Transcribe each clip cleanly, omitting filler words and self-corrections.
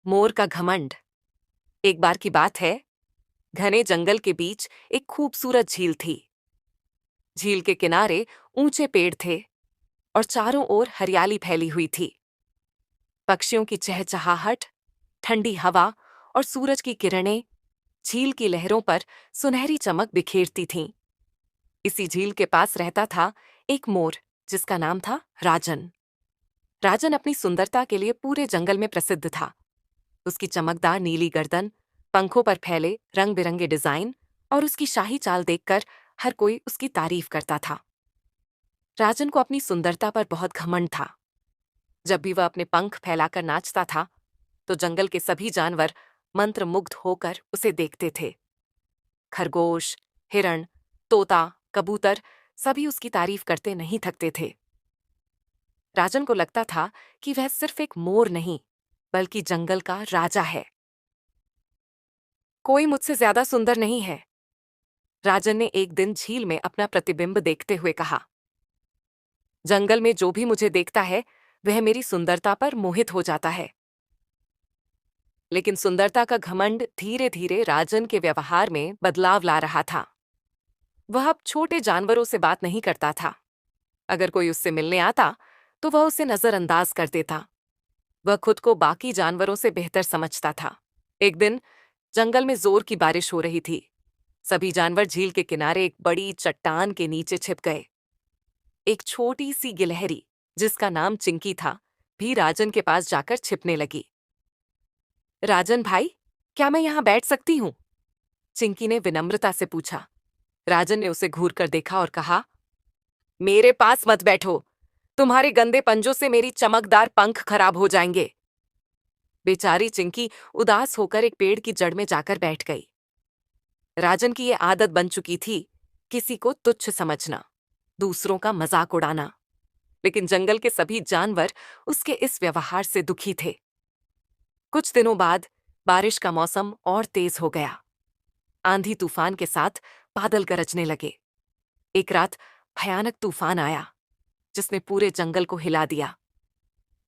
मोर का घमंड। एक बार की बात है, घने जंगल के बीच एक खूबसूरत झील थी। झील के किनारे ऊंचे पेड़ थे और चारों ओर हरियाली फैली हुई थी। पक्षियों की चहचहाहट, ठंडी हवा और सूरज की किरणें झील की लहरों पर सुनहरी चमक बिखेरती थीं। इसी झील के पास रहता था एक मोर जिसका नाम था राजन। राजन अपनी सुंदरता के लिए पूरे जंगल में प्रसिद्ध था। उसकी चमकदार नीली गर्दन, पंखों पर फैले रंग बिरंगे डिजाइन और उसकी शाही चाल देखकर हर कोई उसकी तारीफ करता था। राजन को अपनी सुंदरता पर बहुत घमंड था। जब भी वह अपने पंख फैलाकर नाचता था, तो जंगल के सभी जानवर मंत्रमुग्ध होकर उसे देखते थे। खरगोश, हिरण, तोता, कबूतर सभी उसकी तारीफ करते नहीं थकते थे। राजन को लगता था कि वह सिर्फ एक मोर नहीं, बल्कि जंगल का राजा है। कोई मुझसे ज्यादा सुंदर नहीं है, राजन ने एक दिन झील में अपना प्रतिबिंब देखते हुए कहा। जंगल में जो भी मुझे देखता है, वह मेरी सुंदरता पर मोहित हो जाता है। लेकिन सुंदरता का घमंड धीरे धीरे राजन के व्यवहार में बदलाव ला रहा था। वह अब छोटे जानवरों से बात नहीं करता था। अगर कोई उससे मिलने आता, तो वह उसे नजरअंदाज कर देता। वह खुद को बाकी जानवरों से बेहतर समझता था। एक दिन जंगल में जोर की बारिश हो रही थी। सभी जानवर झील के किनारे एक बड़ी चट्टान के नीचे छिप गए। एक छोटी सी गिलहरी, जिसका नाम चिंकी था, भी राजन के पास जाकर छिपने लगी। राजन भाई, क्या मैं यहाँ बैठ सकती हूँ? चिंकी ने विनम्रता से पूछा। राजन ने उसे घूर कर देखा और कहा, मेरे पास मत बैठो। तुम्हारे गंदे पंजों से मेरी चमकदार पंख खराब हो जाएंगे। बेचारी चिंकी उदास होकर एक पेड़ की जड़ में जाकर बैठ गई। राजन की ये आदत बन चुकी थी, किसी को तुच्छ समझना, दूसरों का मजाक उड़ाना। लेकिन जंगल के सभी जानवर उसके इस व्यवहार से दुखी थे। कुछ दिनों बाद बारिश का मौसम और तेज हो गया। आंधी तूफान के साथ बादल गरजने लगे। एक रात भयानक तूफान आया, जिसने पूरे जंगल को हिला दिया।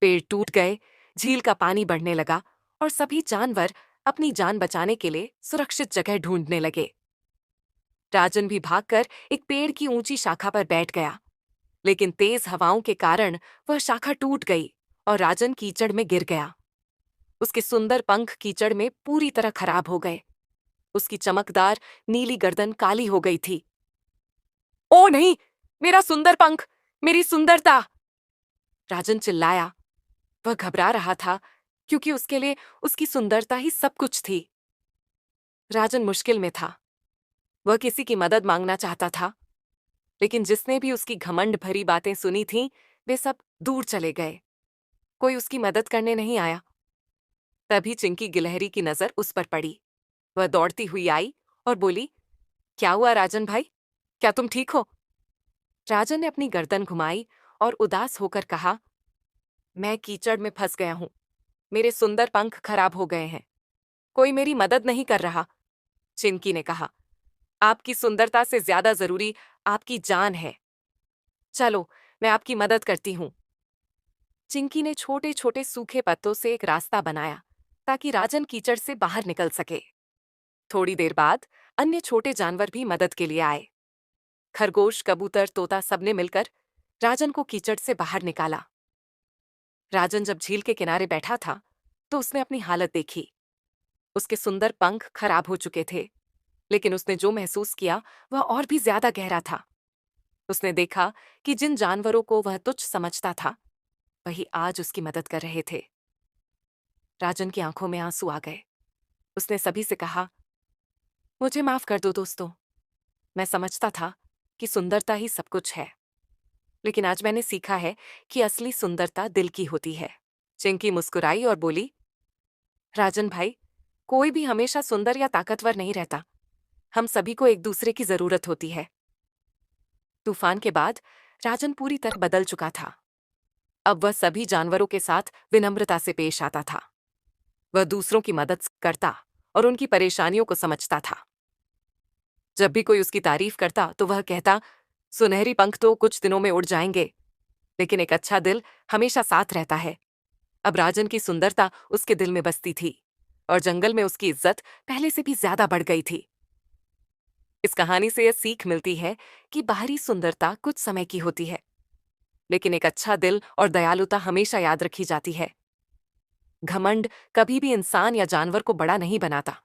पेड़ टूट गए, झील का पानी बढ़ने लगा और सभी जानवर अपनी जान बचाने के लिए सुरक्षित जगह ढूंढने लगे। राजन भी भागकर एक पेड़ की ऊंची शाखा पर बैठ गया, लेकिन तेज हवाओं के कारण वह शाखा टूट गई और राजन कीचड़ में गिर गया। उसके सुंदर पंख कीचड़ में पूरी तरह खराब हो गए। उसकी चमकदार नीली गर्दन काली हो गई थी। ओ नहीं, मेरा सुंदर पंख, मेरी सुंदरता! राजन चिल्लाया। वह घबरा रहा था, क्योंकि उसके लिए उसकी सुंदरता ही सब कुछ थी। राजन मुश्किल में था। वह किसी की मदद मांगना चाहता था, लेकिन जिसने भी उसकी घमंड भरी बातें सुनी थीं, वे सब दूर चले गए। कोई उसकी मदद करने नहीं आया। तभी चिंकी गिलहरी की नजर उस पर पड़ी। वह दौड़ती हुई आई और बोली, क्या हुआ राजन भाई? क्या तुम ठीक हो? राजन ने अपनी गर्दन घुमाई और उदास होकर कहा, मैं कीचड़ में फंस गया हूं। मेरे सुंदर पंख खराब हो गए हैं। कोई मेरी मदद नहीं कर रहा। चिंकी ने कहा, आपकी सुंदरता से ज्यादा जरूरी आपकी जान है। चलो, मैं आपकी मदद करती हूँ। चिंकी ने छोटे छोटे सूखे पत्तों से एक रास्ता बनाया, ताकि राजन कीचड़ से बाहर निकल सके। थोड़ी देर बाद अन्य छोटे जानवर भी मदद के लिए आए। खरगोश, कबूतर, तोता सबने मिलकर राजन को कीचड़ से बाहर निकाला। राजन जब झील के किनारे बैठा था, तो उसने अपनी हालत देखी। उसके सुंदर पंख खराब हो चुके थे, लेकिन उसने जो महसूस किया वह और भी ज्यादा गहरा था। उसने देखा कि जिन जानवरों को वह तुच्छ समझता था, वही आज उसकी मदद कर रहे थे। राजन की आंखों में आंसू आ गए। उसने सभी से कहा, मुझे माफ कर दो दोस्तों। मैं समझता था कि सुंदरता ही सब कुछ है, लेकिन आज मैंने सीखा है कि असली सुंदरता दिल की होती है। चिंकी मुस्कुराई और बोली, राजन भाई, कोई भी हमेशा सुंदर या ताकतवर नहीं रहता। हम सभी को एक दूसरे की जरूरत होती है। तूफान के बाद राजन पूरी तरह बदल चुका था। अब वह सभी जानवरों के साथ विनम्रता से पेश आता था। वह दूसरों की मदद करता और उनकी परेशानियों को समझता था। जब भी कोई उसकी तारीफ करता, तो वह कहता, सुनहरी पंख तो कुछ दिनों में उड़ जाएंगे, लेकिन एक अच्छा दिल हमेशा साथ रहता है। अब राजन की सुंदरता उसके दिल में बसती थी और जंगल में उसकी इज्जत पहले से भी ज्यादा बढ़ गई थी। इस कहानी से यह सीख मिलती है कि बाहरी सुंदरता कुछ समय की होती है, लेकिन एक अच्छा दिल और दयालुता हमेशा याद रखी जाती है। घमंड कभी भी इंसान या जानवर को बड़ा नहीं बनाता।